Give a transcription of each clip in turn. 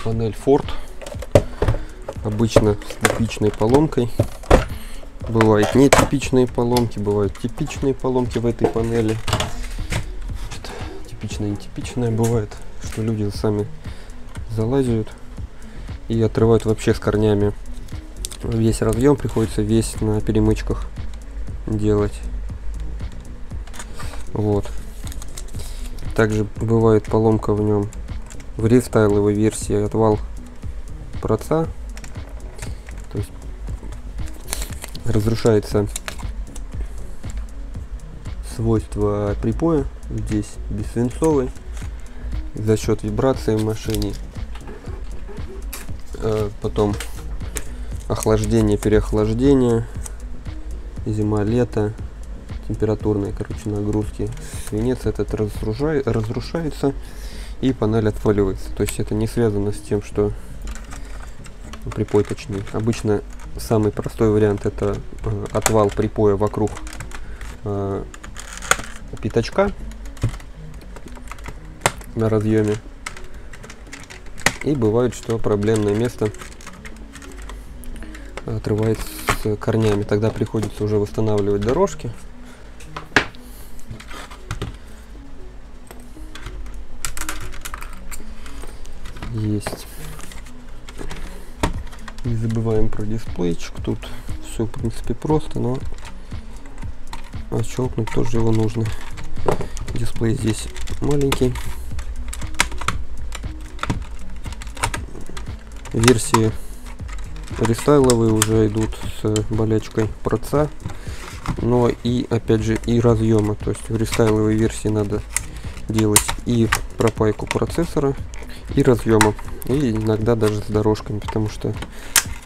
Панель Ford. Обычно с типичной поломкой. Бывают нетипичные поломки, бывают типичные поломки в этой панели. Типичная и нетипичная. Бывает, что люди сами залазят и отрывают вообще с корнями весь разъем. Приходится весь на перемычках делать. Вот. Также бывает поломка в нем в рестайловой версии, отвал проца. То есть разрушается свойства припоя, здесь бессвинцовый, за счет вибрации в машине. Потом охлаждение, переохлаждение, зима-лето, температурные, нагрузки. Свинец этот разрушается и панель отваливается. То есть это не связано с тем, что припой, точнее. Обычно самый простой вариант — это отвал припоя вокруг пятачка на разъеме. И бывает, что проблемное место отрывается с корнями. Тогда приходится уже восстанавливать дорожки. Есть. Не забываем про дисплейчик. Тут все в принципе просто, но отщелкнуть тоже его нужно. Дисплей здесь маленький. Версии рестайловые уже идут с болячкой проца, но и опять же и разъема. То есть в рестайловой версии надо делать и пропайку процессора, и разъема, и иногда даже с дорожками, потому что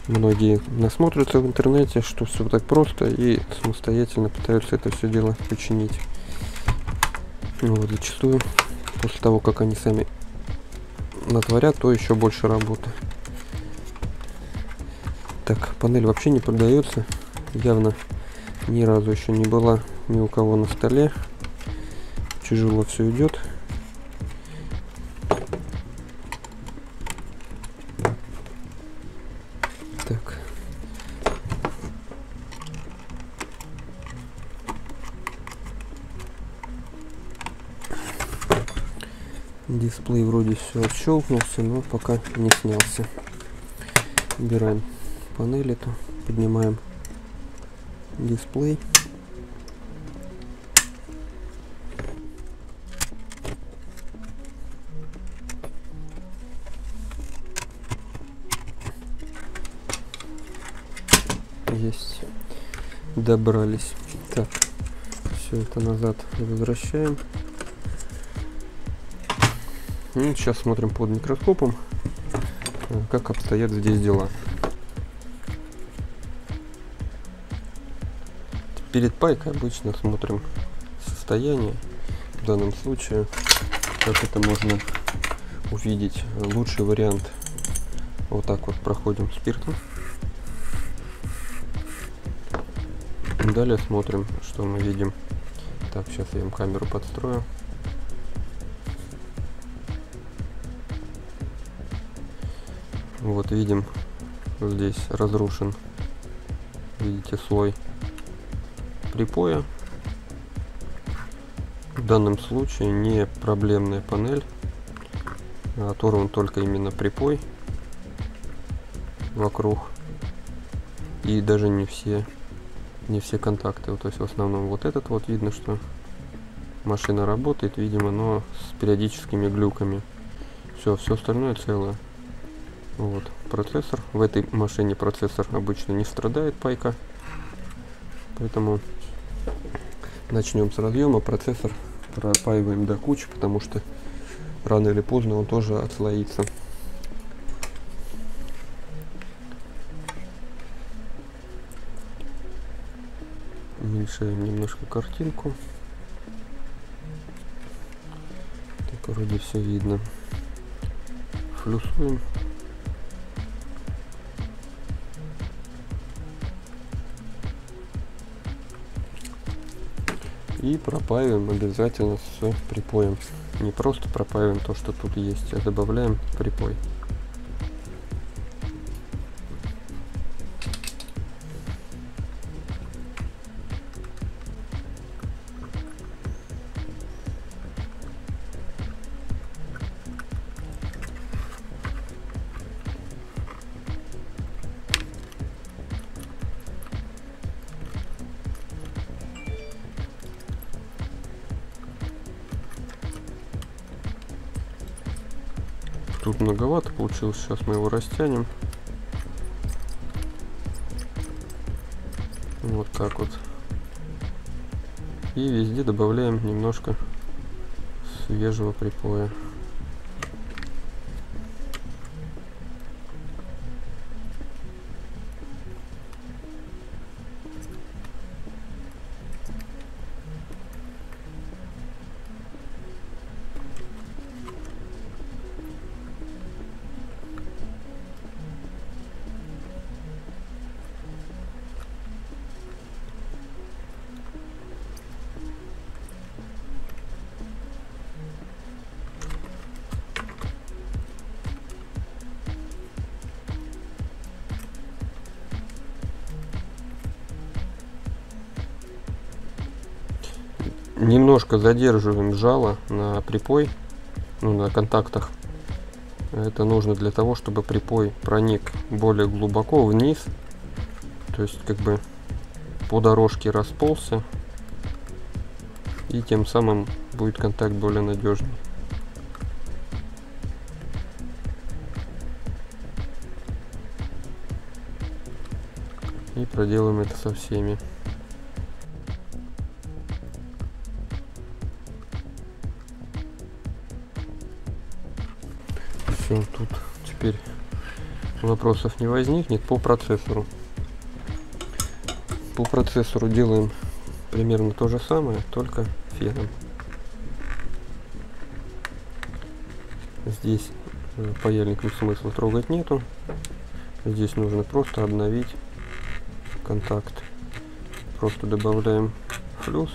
многие насмотрятся в интернете, что все так просто, и самостоятельно пытаются это все дело починить. Вот, зачастую после того, как они сами натворят, то еще больше работы. Так, панель вообще не продается, явно ни разу еще не была ни у кого на столе. Тяжело все идет. Так. Дисплей вроде все отщелкнулся, но пока не снялся. Убираем панель эту, поднимаем дисплей. Есть. Добрались. Так, все это назад возвращаем. И сейчас смотрим под микроскопом, как обстоят здесь дела. Перед пайкой обычно смотрим состояние. В данном случае, как это можно увидеть, лучший вариант — вот так вот проходим спиртом. Далее смотрим, что мы видим. Так, сейчас я им камеру подстрою. Вот видим, здесь разрушен, видите, слой припоя. В данном случае не проблемная панель, а оторван только именно припой вокруг, и даже не все контакты. Вот, то есть в основном вот этот вот видно, что машина работает, видимо, но с периодическими глюками. Все остальное целое. Вот процессор. В этой машине процессор обычно не страдает, пайка. Поэтому начнем с разъема. Процессор пропаиваем до кучи, потому что рано или поздно он тоже отслоится. Уменьшаем немножко картинку. Так, вроде все видно. Флюсуем. И пропаиваем обязательно с припоем. Не просто пропаиваем то, что тут есть, а добавляем припой. Тут многовато получилось. Сейчас мы его растянем. Вот так вот. И везде добавляем немножко свежего припоя. Немножко задерживаем жало на припой, ну, на контактах. Это нужно для того, чтобы припой проник более глубоко вниз, то есть как бы по дорожке расползся, и тем самым будет контакт более надежный. И проделаем это со всеми. Все, тут теперь вопросов не возникнет. По процессору. По процессору делаем примерно то же самое, только феном. Здесь паяльником смысла трогать нету. Здесь нужно просто обновить контакт. Просто добавляем флюс.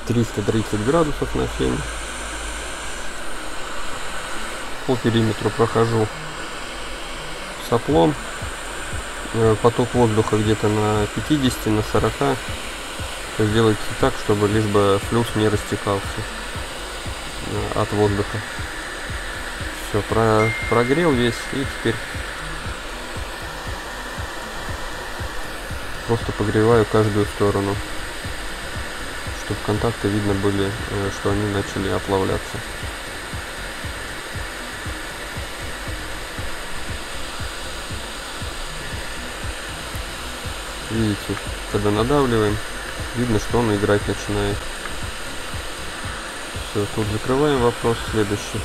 «330 градусов на фене». По периметру прохожу соплом. Поток воздуха где-то на 50, на 40. Сделайте так, чтобы лишь бы флюс не растекался от воздуха. Все, прогрел весь, и теперь просто погреваю каждую сторону, чтобы контакты видно были, что они начали оплавляться. Видите, когда надавливаем, видно, что он играть начинает. Все, тут закрываем вопрос. Следующий.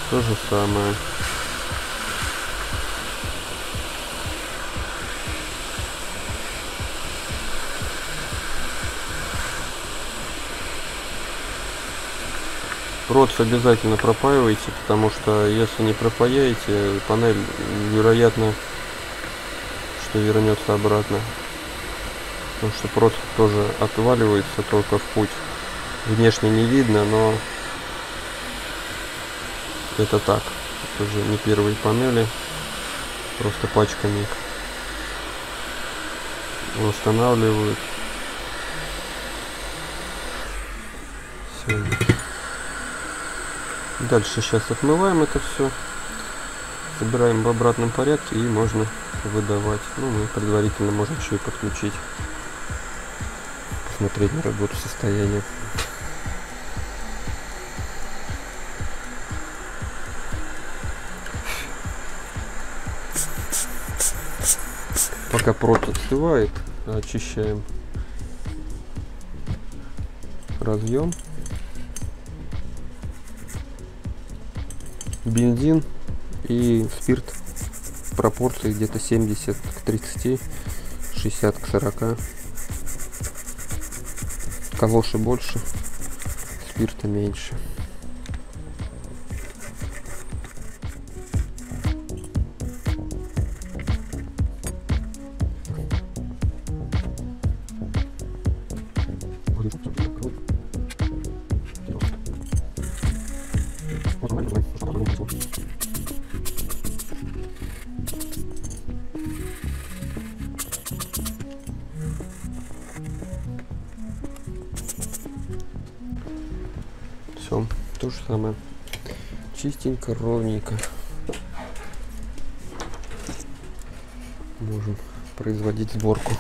То же самое. Ротс обязательно пропаивайте, потому что если не пропаяете, панель, вероятно, что вернется обратно. Потому что прот тоже отваливается только в путь. Внешне не видно, но это так. Это уже не первые панели, просто пачками их восстанавливают. Все. Дальше сейчас отмываем это все, собираем в обратном порядке, и можно выдавать. Ну, мы предварительно можем еще и подключить, посмотреть на работу состояния. Пока прот остывает, очищаем разъем. Бензин и спирт в пропорции где-то 70 к 30, 60 к 40. Калоши больше, спирта меньше. Все, то же самое. Чистенько, ровненько. Можем производить сборку.